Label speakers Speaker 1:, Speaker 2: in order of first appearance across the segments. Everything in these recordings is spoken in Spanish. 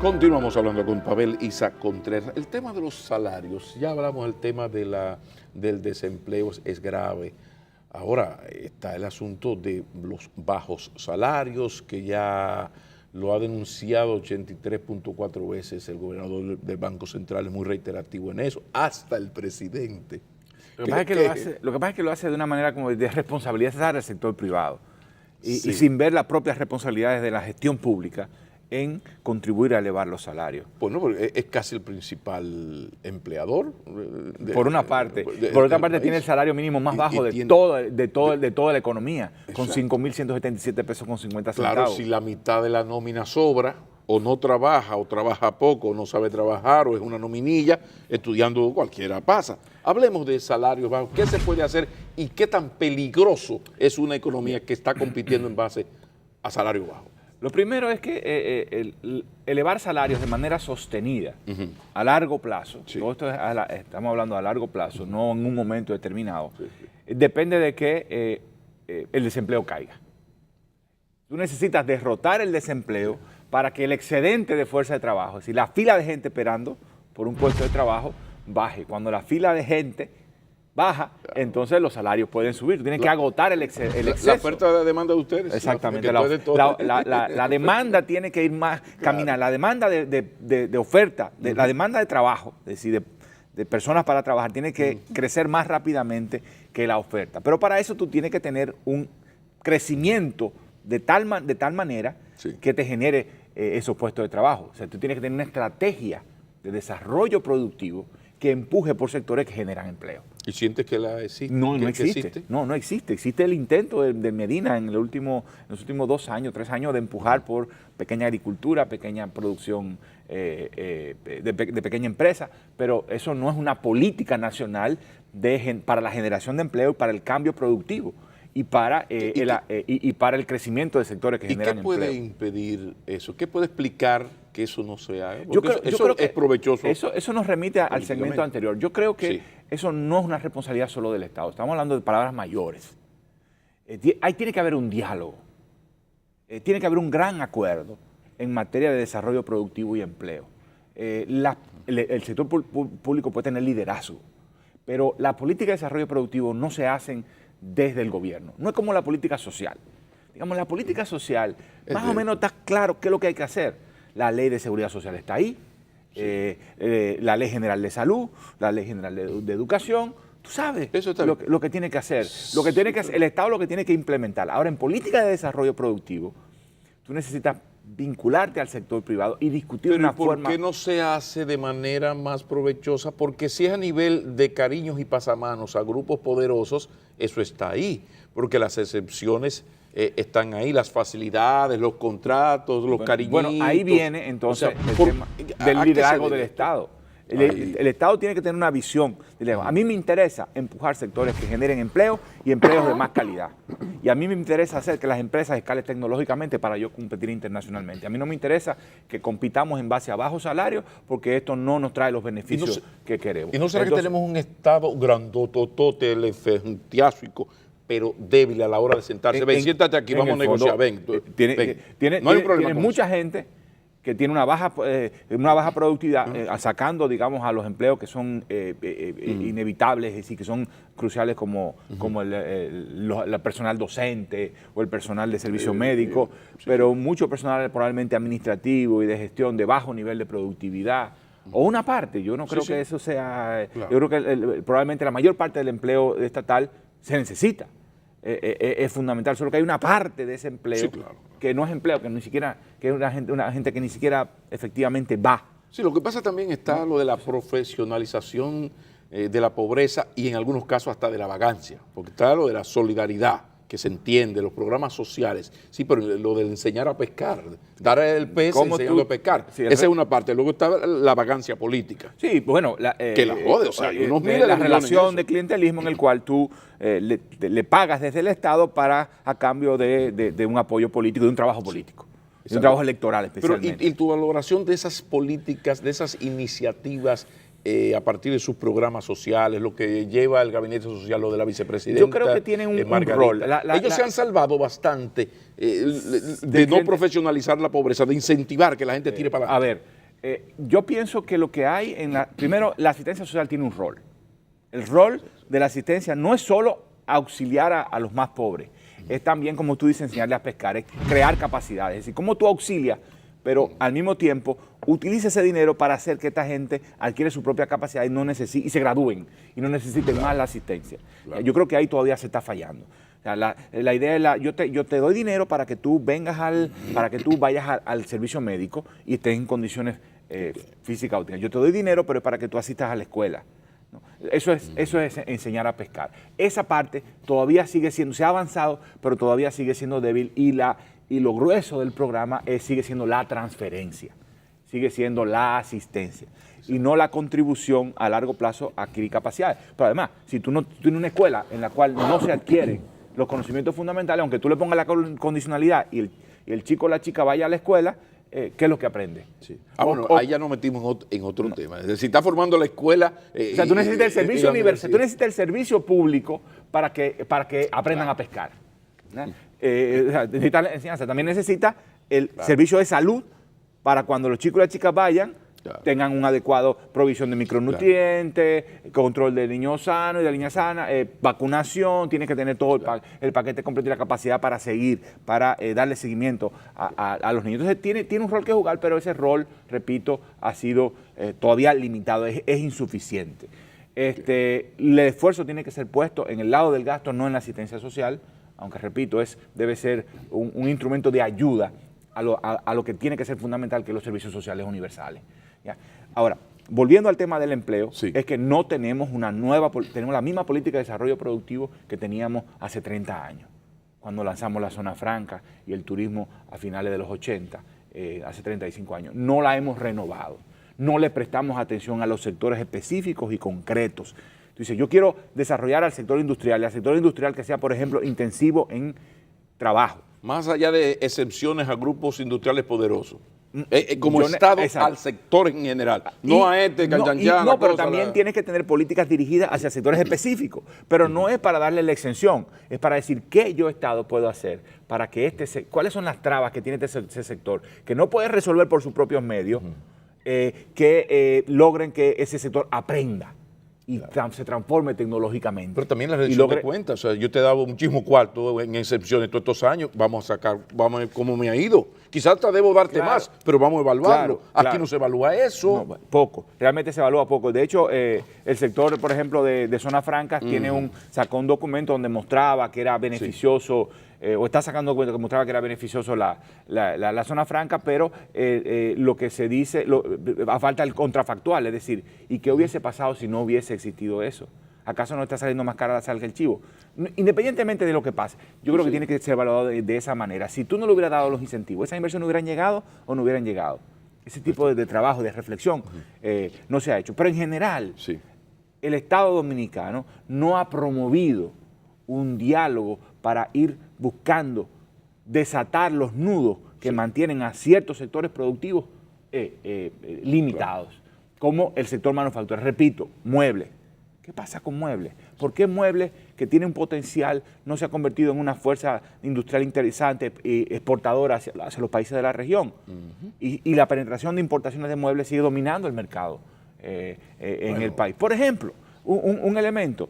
Speaker 1: Continuamos hablando con Pavel Isa Contreras. El tema de los salarios, ya hablamos del tema del desempleo, es grave. Ahora está el asunto de los bajos salarios, que ya lo ha denunciado 83.4 veces el gobernador del Banco Central, es muy reiterativo en eso, hasta el presidente.
Speaker 2: Lo que pasa es que lo hace de una manera como de responsabilidad del sector privado y
Speaker 1: Sí.
Speaker 2: sin ver las propias responsabilidades de la gestión pública en contribuir a elevar los salarios.
Speaker 1: Bueno, porque es casi el principal empleador.
Speaker 2: Por una parte. Por otra parte, tiene el salario mínimo más bajo de toda la economía, con 5.177 pesos con 50 centavos.
Speaker 1: Claro, si la mitad de la nómina sobra, o no trabaja, o trabaja poco, o no sabe trabajar, o es una nominilla, estudiando cualquiera pasa. Hablemos de salarios bajos. ¿Qué se puede hacer y qué tan peligroso es una economía que está compitiendo en base a salarios bajos?
Speaker 2: Lo primero es que elevar salarios de manera sostenida, a largo plazo,
Speaker 1: Sí.
Speaker 2: todo esto estamos hablando a largo plazo, no en un momento determinado,
Speaker 1: Sí.
Speaker 2: depende de que el desempleo caiga. Tú necesitas derrotar el desempleo para que el excedente de fuerza de trabajo, es decir, la fila de gente esperando por un puesto de trabajo, baje. Cuando la fila de gente baja, entonces los salarios pueden subir. Tú tienes que agotar el exceso.
Speaker 1: La oferta de demanda de ustedes.
Speaker 2: Exactamente.
Speaker 1: La
Speaker 2: La demanda tiene que ir más, caminar. La demanda de oferta, la demanda de trabajo, es decir, de personas para trabajar, tiene que crecer más rápidamente que la oferta. Pero para eso tú tienes que tener un crecimiento de tal manera
Speaker 1: Sí.
Speaker 2: que te genere esos puestos de trabajo. O sea, tú tienes que tener una estrategia de desarrollo productivo que empuje por sectores que generan empleo.
Speaker 1: ¿Y sientes que la existe?
Speaker 2: No
Speaker 1: ¿Que
Speaker 2: existe. No existe. Existe el intento de Medina en los últimos 2 años, 3 años de empujar por pequeña agricultura, pequeña producción de pequeña empresa, pero eso no es una política nacional para la generación de empleo y para el cambio productivo y para el crecimiento de sectores que generan empleo.
Speaker 1: ¿Y qué puede impedir eso? ¿Qué puede explicar que eso no se haga? Porque eso es provechoso.
Speaker 2: Eso nos remite al segmento anterior. Yo creo que
Speaker 1: Sí.
Speaker 2: eso no es una responsabilidad solo del Estado. Estamos hablando de palabras mayores. Ahí tiene que haber un diálogo. Tiene que haber un gran acuerdo en materia de desarrollo productivo y empleo. El sector público puede tener liderazgo, pero la política de desarrollo productivo no se hacen desde el gobierno. No es como la política social. Digamos, la política social, más o menos está claro qué es lo que hay que hacer. La ley de seguridad social está ahí, la ley general de salud, la ley general de educación. Tú sabes lo que tiene que hacer. El Estado lo que tiene que implementar. Ahora, en política de desarrollo productivo, tú necesitas vincularte al sector privado y discutir una forma.
Speaker 1: ¿Por qué no se hace de manera más provechosa? Porque si es a nivel de cariños y pasamanos a grupos poderosos, eso está ahí. Porque las excepciones están ahí, las facilidades, los contratos, los cariñitos.
Speaker 2: Bueno, ahí viene entonces el tema del liderazgo del Estado. El Estado tiene que tener una visión. A mí me interesa empujar sectores que generen empleo y empleos de más calidad. Y a mí me interesa hacer que las empresas escalen tecnológicamente para yo competir internacionalmente. A mí no me interesa que compitamos en base a bajos salarios porque esto no nos trae los beneficios que queremos.
Speaker 1: ¿Y no será que tenemos un Estado grandototote, elefantiásico, pero débil a la hora de sentarse? Ven, siéntate aquí, vamos a negociar. Ven.
Speaker 2: No hay un problema. Tiene mucha gente que tiene una baja productividad, sacando, digamos, a los empleos que son inevitables, es decir, que son cruciales como el personal docente o el personal de servicio médico, pero mucho personal probablemente administrativo y de gestión de bajo nivel de productividad. O una parte, yo no creo que eso sea, yo creo que probablemente la mayor parte del empleo estatal se necesita. Es fundamental, solo que hay una parte de ese empleo que no es empleo, que ni siquiera, que es una gente que ni siquiera efectivamente va.
Speaker 1: Sí, lo que pasa también está lo de la profesionalización de la pobreza y en algunos casos hasta de la vagancia, porque está lo de la solidaridad, que se entiende, los programas sociales, sí, pero lo de enseñar a pescar, dar el pez enseñando a pescar, sí, esa es una parte. Luego está la vagancia política.
Speaker 2: Sí, bueno,
Speaker 1: que la jode, o sea,
Speaker 2: la relación de clientelismo en el cual tú le pagas desde el Estado a cambio de un apoyo político, de un trabajo político, de un trabajo electoral especialmente.
Speaker 1: Pero, ¿y tu valoración de esas políticas, de esas iniciativas a partir de sus programas sociales, lo que lleva el gabinete social, lo de la vicepresidenta.
Speaker 2: Yo creo que tienen un rol.
Speaker 1: Ellos se han salvado bastante de no profesionalizar la pobreza, de incentivar que la gente tire para adelante.
Speaker 2: A ver, yo pienso que lo que hay primero, la asistencia social tiene un rol. El rol de la asistencia no es solo auxiliar a los más pobres, es también, como tú dices, enseñarles a pescar, es crear capacidades. Es decir, cómo tú auxilias, pero al mismo tiempo utiliza ese dinero para hacer que esta gente adquiere su propia capacidad y se gradúen y no necesiten más la asistencia. Claro. Yo creo que ahí todavía se está fallando. O sea, la idea es yo te doy dinero para que tú vayas al servicio médico y estés en condiciones físicas óptimas. Yo te doy dinero, pero es para que tú asistas a la escuela. ¿No? Eso es enseñar a pescar. Esa parte todavía sigue siendo, se ha avanzado, pero todavía sigue siendo débil y lo grueso del programa sigue siendo la transferencia, sigue siendo la asistencia y no la contribución a largo plazo a adquirir capacidades. Pero además, si tú no tienes una escuela en la cual no se adquieren los conocimientos fundamentales, aunque tú le pongas la condicionalidad y el chico o la chica vaya a la escuela, ¿qué es lo que aprende?
Speaker 1: Sí. Bueno, ahí ya nos metimos en otro tema. Es decir, si está formando la escuela...
Speaker 2: o sea, tú necesitas el servicio universal, tú necesitas el servicio público para que aprendan a pescar. Necesita la enseñanza, también necesita el servicio de salud para cuando los chicos y las chicas vayan, tengan un adecuado provisión de micronutrientes, control del niño sano y de la niña sana, vacunación, tiene que tener todo el paquete completo y la capacidad para seguir, para darle seguimiento a los niños. Entonces tiene un rol que jugar, pero ese rol, repito, ha sido todavía limitado, es insuficiente. El esfuerzo tiene que ser puesto en el lado del gasto, no en la asistencia social, aunque repito, debe ser un instrumento de ayuda a lo que tiene que ser fundamental, que es los servicios sociales universales. ¿Ya? Ahora, volviendo al tema del empleo, es que no tenemos tenemos la misma política de desarrollo productivo que teníamos hace 30 años, cuando lanzamos la zona franca y el turismo a finales de los 80, hace 35 años. No la hemos renovado, no le prestamos atención a los sectores específicos y concretos. Dice, yo quiero desarrollar al sector industrial que sea, por ejemplo, intensivo en trabajo.
Speaker 1: Más allá de excepciones a grupos industriales poderosos. Como Estado al sector en general, no a
Speaker 2: No, pero también tienes que tener políticas dirigidas hacia sectores específicos, pero no es para darle la exención, es para decir qué yo Estado puedo hacer para que cuáles son las trabas que tiene ese sector, que no puede resolver por sus propios medios, que logren que ese sector aprenda y se transforme tecnológicamente.
Speaker 1: Pero también la rendición de cuentas. O sea, yo te he dado muchísimo cuarto en excepciones todos estos años, vamos a ver cómo me ha ido. Quizás te debo darte más, pero vamos a evaluarlo. Aquí no se evalúa eso.
Speaker 2: No, poco, realmente se evalúa poco. De hecho, el sector, por ejemplo, de zonas francas sacó un documento donde mostraba que era beneficioso, o está sacando documentos que mostraba que era beneficioso la zona franca, pero lo que se dice, falta el contrafactual, es decir, ¿y qué hubiese pasado si no hubiese existido eso? ¿Acaso no está saliendo más cara la sal que el chivo? Independientemente de lo que pase, yo creo que tiene que ser evaluado de esa manera. Si tú no le hubieras dado los incentivos, ¿esas inversiones hubieran llegado o no hubieran llegado? Ese tipo de trabajo, de reflexión, no se ha hecho. Pero en general, el Estado dominicano no ha promovido un diálogo para ir buscando desatar los nudos que mantienen a ciertos sectores productivos limitados, como el sector manufacturero. Repito, muebles. ¿Qué pasa con muebles? ¿Por qué muebles, que tiene un potencial, no se ha convertido en una fuerza industrial interesante y exportadora hacia los países de la región? Y la penetración de importaciones de muebles sigue dominando el mercado en el país. Por ejemplo, un elemento,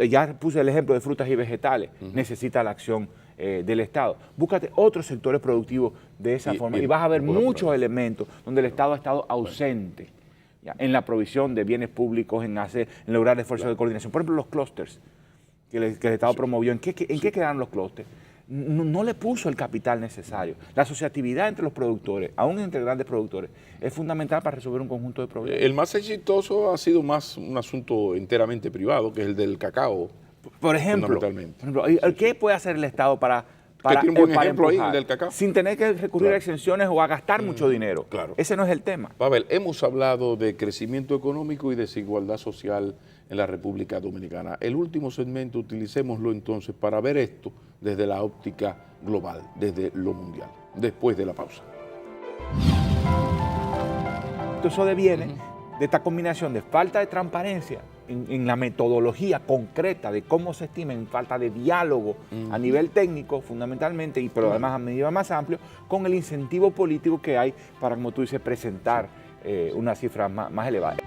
Speaker 2: ya puse el ejemplo de frutas y vegetales, necesita la acción del Estado. Búscate otros sectores productivos de esa forma y vas a ver muchos elementos donde el Estado ha estado ausente en la provisión de bienes públicos, en lograr esfuerzos de coordinación. Por ejemplo, los clústeres que el Estado promovió. ¿En qué quedaron los clústeres? No le puso el capital necesario. La asociatividad entre los productores, aún entre grandes productores, es fundamental para resolver un conjunto de problemas.
Speaker 1: El más exitoso ha sido más un asunto enteramente privado, que es el del cacao.
Speaker 2: Por ejemplo, ¿qué puede hacer el Estado para
Speaker 1: tiene un buen ejemplo ahí, el del cacao,
Speaker 2: sin tener que recurrir a exenciones o a gastar mucho dinero? Ese no es el tema.
Speaker 1: Pavel, hemos hablado de crecimiento económico y desigualdad social en la República Dominicana. El último segmento, utilicémoslo entonces para ver esto desde la óptica global, desde lo mundial, después de la pausa.
Speaker 2: Eso deviene de esta combinación de falta de transparencia en la metodología concreta de cómo se estima, en falta de diálogo a nivel técnico fundamentalmente, pero además a medida más amplio, con el incentivo político que hay para, como tú dices, presentar una cifra más elevada.